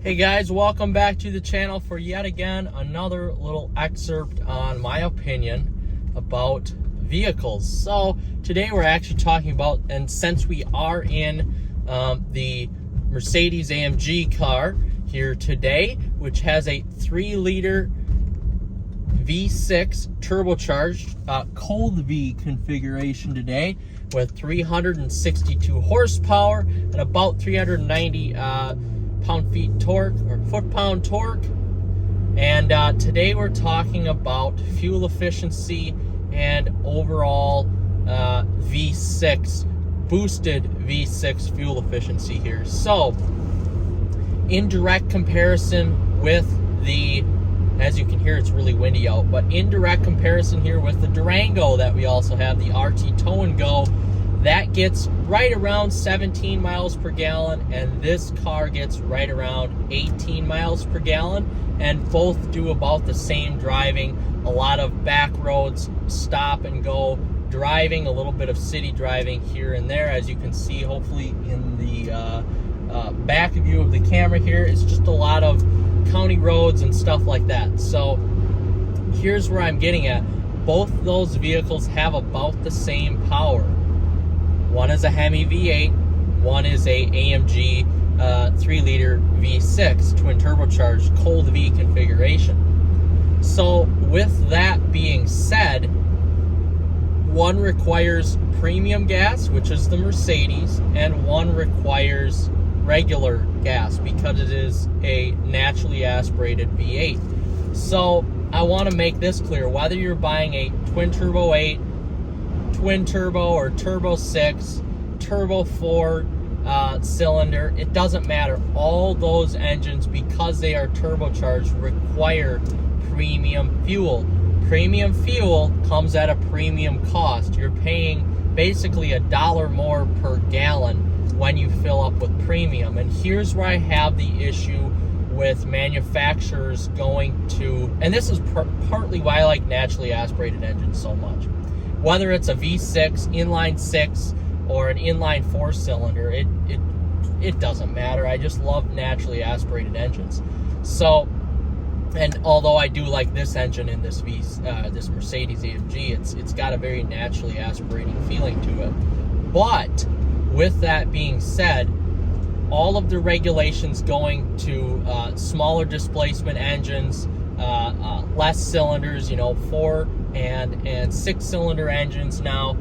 Hey guys, welcome back to the channel for yet again another little excerpt on my opinion about vehicles. So today we're actually talking about, and since we are in the Mercedes-AMG car here today, which has a 3-liter V6 turbocharged cold V configuration today with 362 horsepower and about 390 pound-feet torque or foot-pound torque. And today we're talking about fuel efficiency and overall V6 boosted V6 fuel efficiency here. So in direct comparison with the, as you can hear, it's really windy out, but in direct comparison here with the Durango that we also have, the RT Tow & Go, that gets right around 17 miles per gallon, and this car gets right around 18 miles per gallon, and both do about the same driving. A lot of back roads, stop and go driving, a little bit of city driving here and there, as you can see hopefully in the back view of the camera here. It's just a lot of county roads and stuff like that. So here's where I'm getting at. Both those vehicles have about the same power. One is a Hemi V8, one is a AMG 3-liter V6 twin turbocharged cold V configuration. So with that being said, one requires premium gas, which is the Mercedes, and one requires regular gas because it is a naturally aspirated V8. So I want to make this clear: whether you're buying a twin turbo 8, twin turbo, or turbo 6, turbo 4 cylinder, it doesn't matter. All those engines, because they are turbocharged, require premium fuel. Premium fuel comes at a premium cost. You're paying basically $1 more per gallon when you fill up with premium. And here's where I have the issue with manufacturers going to, and this is partly why I like naturally aspirated engines so much. Whether it's a V6, inline 6, or an inline 4-cylinder, it doesn't matter. I just love naturally aspirated engines. So, and although I do like this engine in this this Mercedes-AMG, it's got a very naturally aspirating feeling to it. But with that being said, all of the regulations going to smaller displacement engines, less cylinders, 4 and 6-cylinder engines now,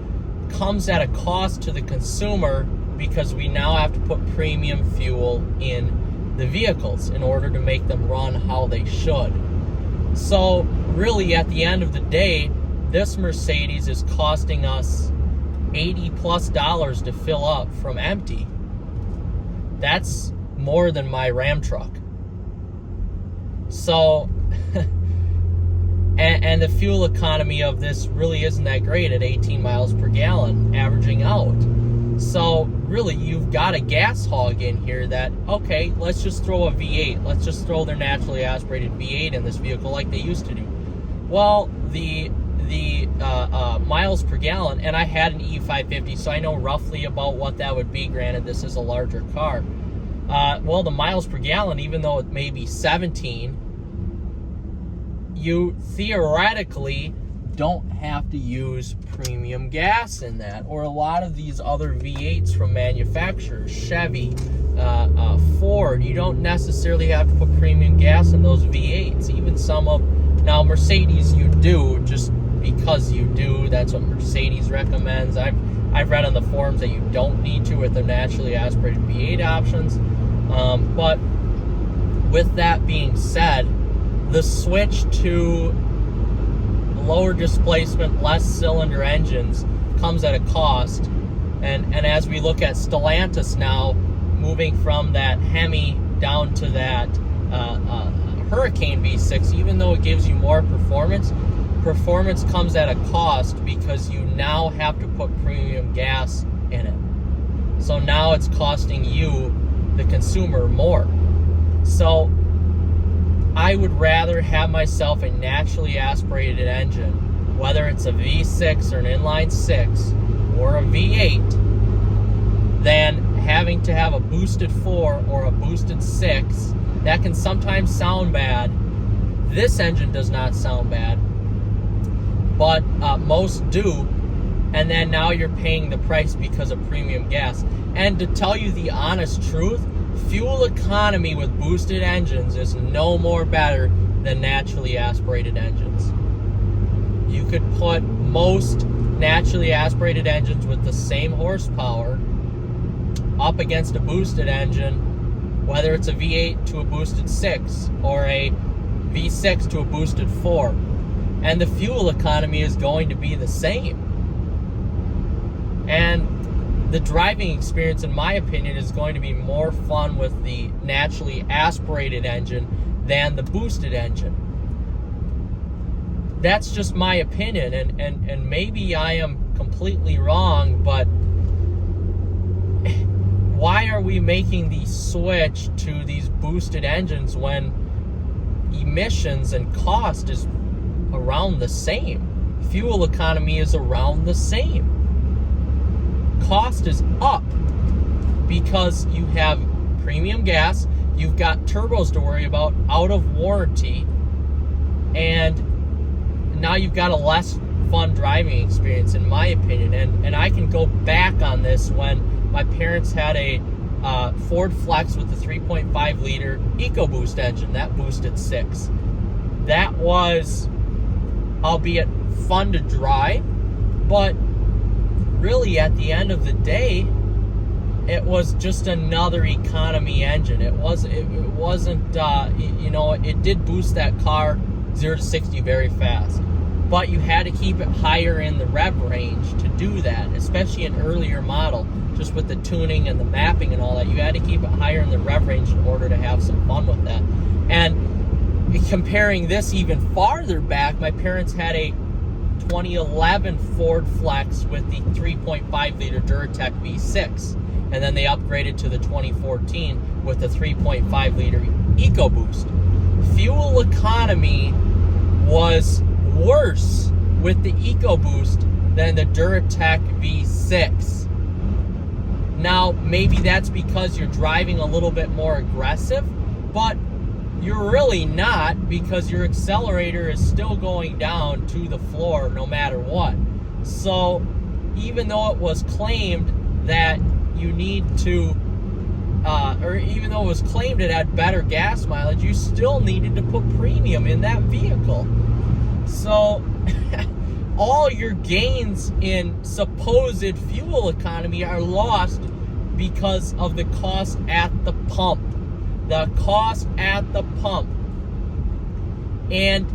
comes at a cost to the consumer because we now have to put premium fuel in the vehicles in order to make them run how they should. So really, at the end of the day, this Mercedes is costing us $80+ to fill up from empty. That's more than my Ram truck. So and the fuel economy of this really isn't that great at 18 miles per gallon averaging out. So really, you've got a gas hog in here that, okay, let's just throw a V8. Let's just throw their naturally aspirated V8 in this vehicle like they used to do. Well, the miles per gallon, and I had an E550, so I know roughly about what that would be. Granted, this is a larger car. Well, the miles per gallon, even though it may be 17, you theoretically don't have to use premium gas in that, or a lot of these other V8s from manufacturers, Chevy, Ford, you don't necessarily have to put premium gas in those V8s. Even some of, now Mercedes you do, just because you do. That's what Mercedes recommends. I've read on the forums that you don't need to with their naturally aspirated V8 options. But with that being said, the switch to lower displacement, less cylinder engines comes at a cost. And as we look at Stellantis now, moving from that Hemi down to that Hurricane V6, even though it gives you more performance comes at a cost because you now have to put premium gas in it. So now it's costing you, the consumer, more. So I would rather have myself a naturally aspirated engine, whether it's a V6 or an inline 6 or a V8, than having to have a boosted 4 or a boosted 6 That can sometimes sound bad. This engine does not sound bad, but most do. And then now you're paying the price because of premium gas. And to tell you the honest truth, fuel economy with boosted engines is no more better than naturally aspirated engines. You could put most naturally aspirated engines with the same horsepower up against a boosted engine, whether it's a V8 to a boosted 6 or a V6 to a boosted 4, and the fuel economy is going to be the same. And the driving experience, in my opinion, is going to be more fun with the naturally aspirated engine than the boosted engine. That's just my opinion, and maybe I am completely wrong, but why are we making the switch to these boosted engines when emissions and cost is around the same? Fuel economy is around the same. Cost is up because you have premium gas, you've got turbos to worry about out of warranty, and now you've got a less fun driving experience, in my opinion. And I can go back on this when my parents had a Ford Flex with the 3.5 liter EcoBoost engine, that boosted 6. That was, albeit fun to drive, but really at the end of the day, it was just another economy engine. It wasn't, it did boost that car 0 to 60 very fast, but you had to keep it higher in the rev range to do that, especially an earlier model, just with the tuning and the mapping and all that. You had to keep it higher in the rev range in order to have some fun with that. And comparing this even farther back, my parents had a 2011 Ford Flex with the 3.5 liter Duratec V6, and then they upgraded to the 2014 with the 3.5 liter EcoBoost. Fuel economy was worse with the EcoBoost than the Duratec V6. Now, maybe that's because you're driving a little bit more aggressive, but you're really not, because your accelerator is still going down to the floor no matter what. So even though it was claimed that you need to, or even though it was claimed it had better gas mileage, you still needed to put premium in that vehicle. So all your gains in supposed fuel economy are lost because of the cost at the pump. The cost at the pump. And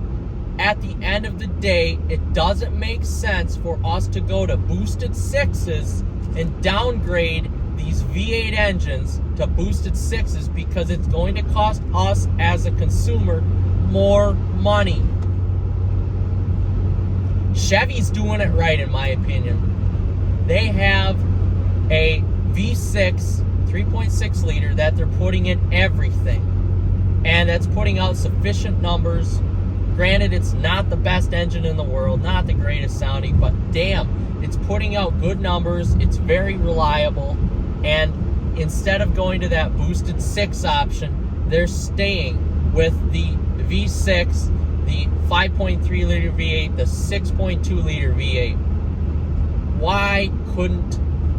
at the end of the day, it doesn't make sense for us to go to boosted 6s and downgrade these V8 engines to boosted 6s, because it's going to cost us as a consumer more money. Chevy's doing it right, in my opinion. They have a V6 3.6 liter that they're putting in everything, and that's putting out sufficient numbers. Granted, it's not the best engine in the world, not the greatest sounding, but damn, it's putting out good numbers. It's very reliable, and instead of going to that boosted 6 option, they're staying with the V6, the 5.3 liter V8, the 6.2 liter V8.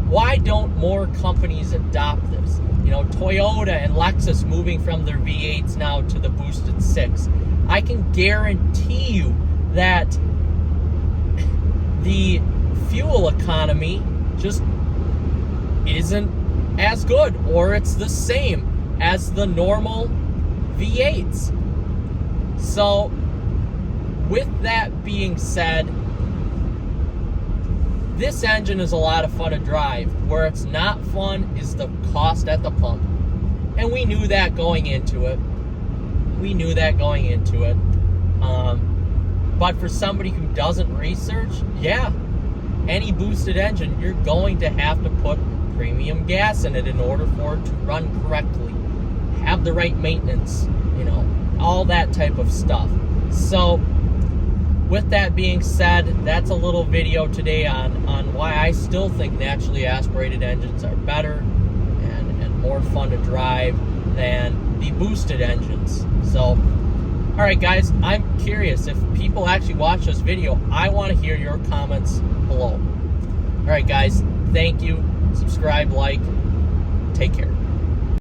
Why don't more companies adopt this? You know, Toyota and Lexus moving from their V8s now to the boosted 6. I can guarantee you that the fuel economy just isn't as good, or it's the same as the normal V8s. So, with that being said, this engine is a lot of fun to drive. Where it's not fun is the cost at the pump. And we knew that going into it. But for somebody who doesn't research, yeah, any boosted engine, you're going to have to put premium gas in it in order for it to run correctly, have the right maintenance, all that type of stuff. So, with that being said, that's a little video today on why I still think naturally aspirated engines are better and more fun to drive than the boosted engines. So, all right, guys, I'm curious if people actually watch this video. I want to hear your comments below. All right, guys, thank you. Subscribe, like, take care.